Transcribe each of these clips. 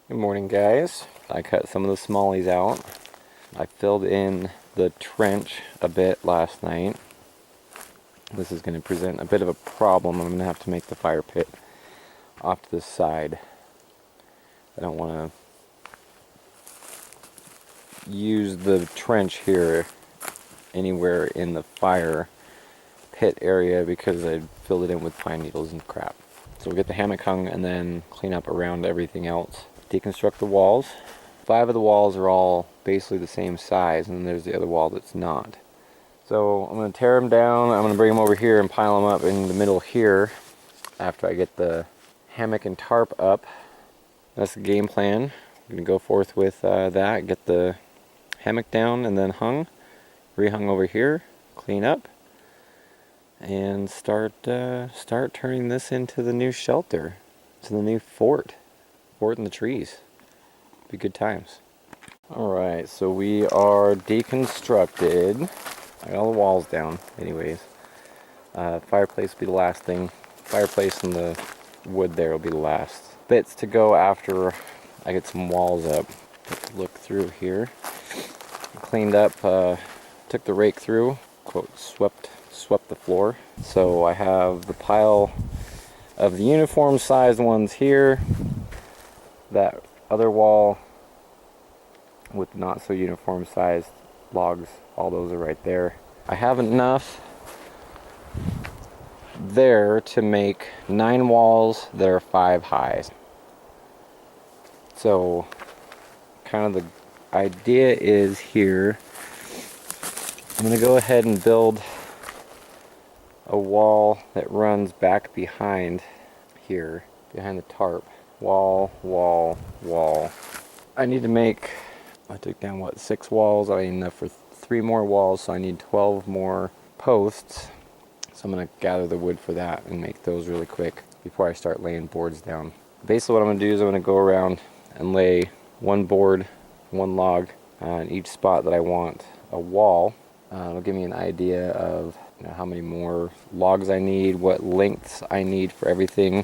Good morning, guys. I cut some of the smallies out. I filled in the trench a bit last night. This is going to present a bit of a problem. I'm going to have to make the fire pit off to the side. I don't want to use the trench here anywhere in the fire pit area because I filled it in with pine needles and crap. So we'll get the hammock hung and then clean up around everything else. Deconstruct the walls. 5 of the walls are all basically the same size, and then there's the other wall that's not. So I'm going to tear them down. I'm going to bring them over here and pile them up in the middle here after I get the hammock and tarp up. That's the game plan. I'm going to go forth with that, get the hammock down and then hung, rehung over here, clean up, and start turning this into the new shelter, to the new fort in the trees. Be good times. Alright, so we are deconstructed. I got all the walls down anyways. Fireplace will be the last thing. Fireplace and the wood there will be the last bits to go after I get some walls up. Take a look through here. Cleaned up, took the rake through, quote, swept the floor. So I have the pile of the uniform sized ones here. That other wall with not so uniform sized logs, all those are right there. I have enough there to make 9 walls that are 5 high. So kind of the idea is here, I'm going to go ahead and build a wall that runs back behind here, behind the tarp. Wall, wall, wall. I need to make, I took down what, 6 walls. I need enough for 3 more walls, so I need 12 more posts. So I'm going to gather the wood for that and make those really quick before I start laying boards down. Basically what I'm going to do is I'm going to go around and lay 1 board, 1 log on each spot that I want a wall. It'll give me an idea of how many more logs I need, what lengths I need for everything.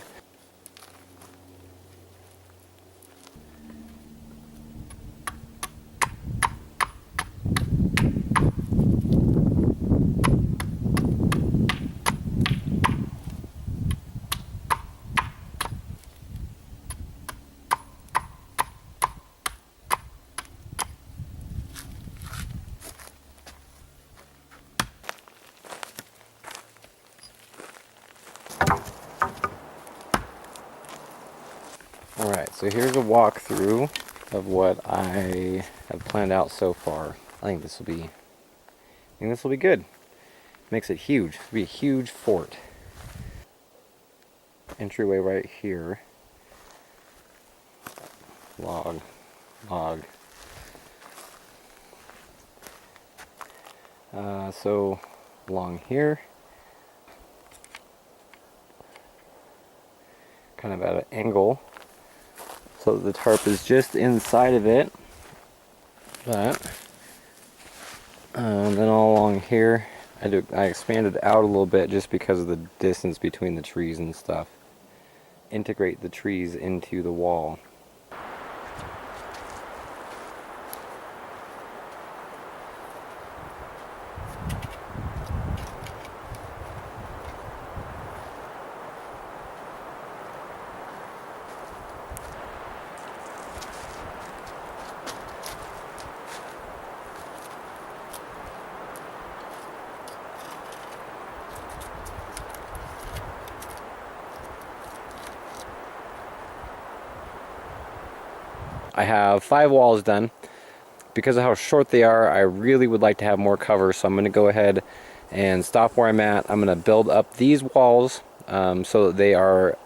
Alright, so here's a walkthrough of what I have planned out so far. I think this will be good. Makes it huge. It'll be a huge fort. Entryway right here. Log. So along here, kind of at an angle, so that the tarp is just inside of it. But then all along here, I expanded out a little bit just because of the distance between the trees and stuff. Integrate the trees into the wall. I have 5 walls done. Because of how short they are, I really would like to have more cover, so I'm going to go ahead and stop where I'm at. I'm going to build up these walls so that they are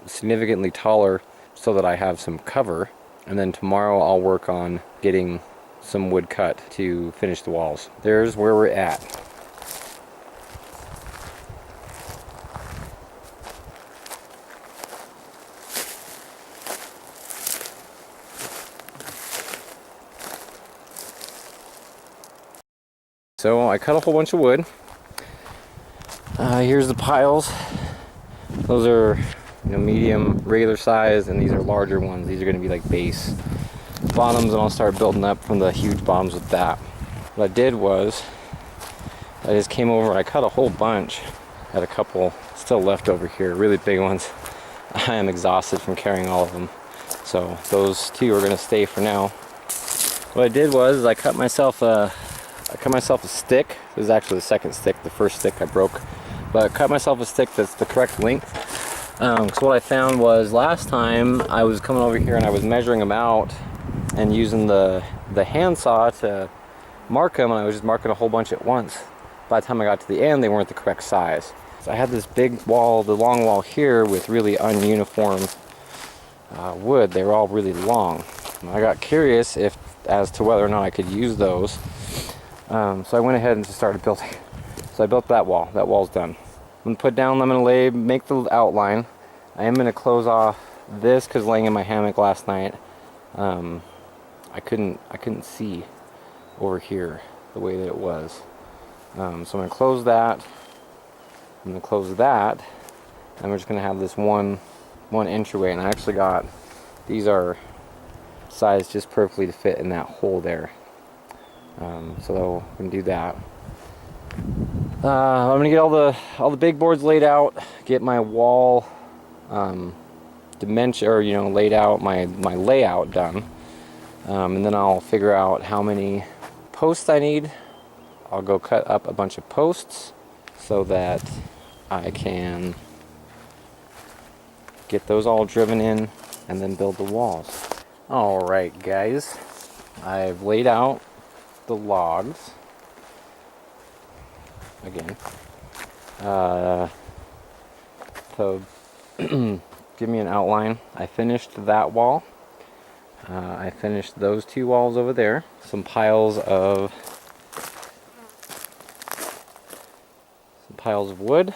significantly taller so that I have some cover. And then tomorrow I'll work on getting some wood cut to finish the walls. There's where we're at. So I cut a whole bunch of wood. Here's the piles. Those are you know, medium, regular size, and these are larger ones. These are going to be like base bottoms, and I'll start building up from the huge bottoms with that. What I did was I just came over and I cut a whole bunch. I had a couple still left over here, really big ones. I am exhausted from carrying all of them, so those two are going to stay for now. What I did was I cut myself a stick. This is actually the second stick. The first stick I broke, but I cut myself a stick that's the correct length. So what I found was last time I was coming over here and I was measuring them out and using the handsaw to mark them, and I was just marking a whole bunch at once. By the time I got to the end, they weren't the correct size. So I had this big wall, the long wall here, with really ununiform wood. They were all really long. And I got curious as to whether or not I could use those. So I went ahead and just started building. So I built that wall. That wall's done. I'm going to put down, I'm going to lay, make the outline. I am going to close off this because laying in my hammock last night, I couldn't see over here the way that it was. So I'm going to close that. I'm going to close that, and we're just going to have this one entryway, and I actually got, these are sized just perfectly to fit in that hole there. So I'm going to do that. I'm going to get all the big boards laid out, get my wall dimension, or laid out, my layout done, and then I'll figure out how many posts I need. I'll go cut up a bunch of posts so that I can get those all driven in and then build the walls. Alright guys, I've laid out the logs again to give me an outline. I finished that wall. I finished those two walls over there. Some piles of wood.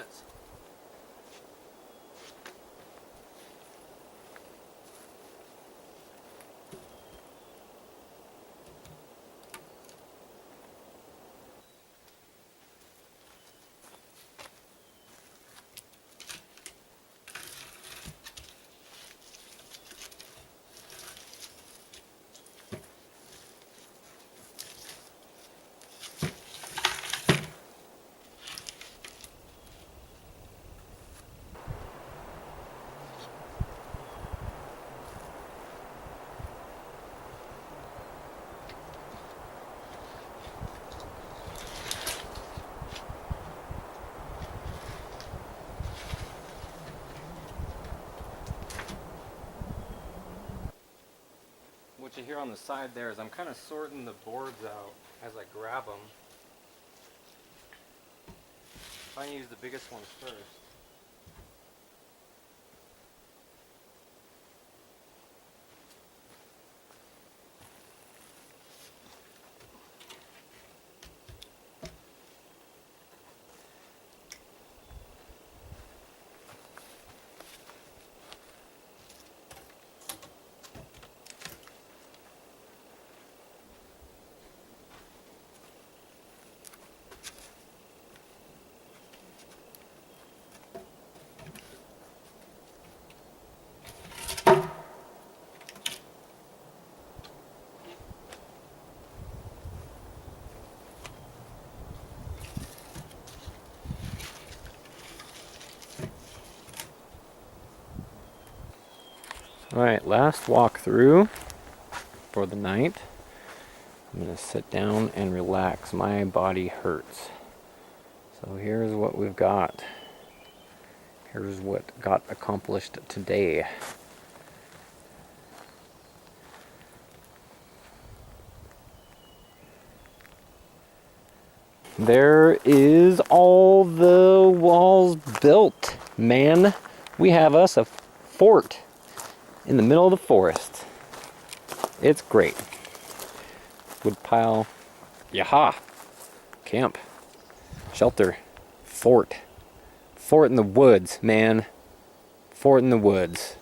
minutes. What you hear on the side there is I'm kind of sorting the boards out as I grab them. Try and use the biggest ones first. Alright, last walkthrough for the night. I'm going to sit down and relax. My body hurts. So here's what we've got. Here's what got accomplished today. There is all the walls built, man. We have us a fort in the middle of the forest. It's great. Wood pile. Yaha! Camp. Shelter. Fort. Fort in the woods, man. Fort in the woods.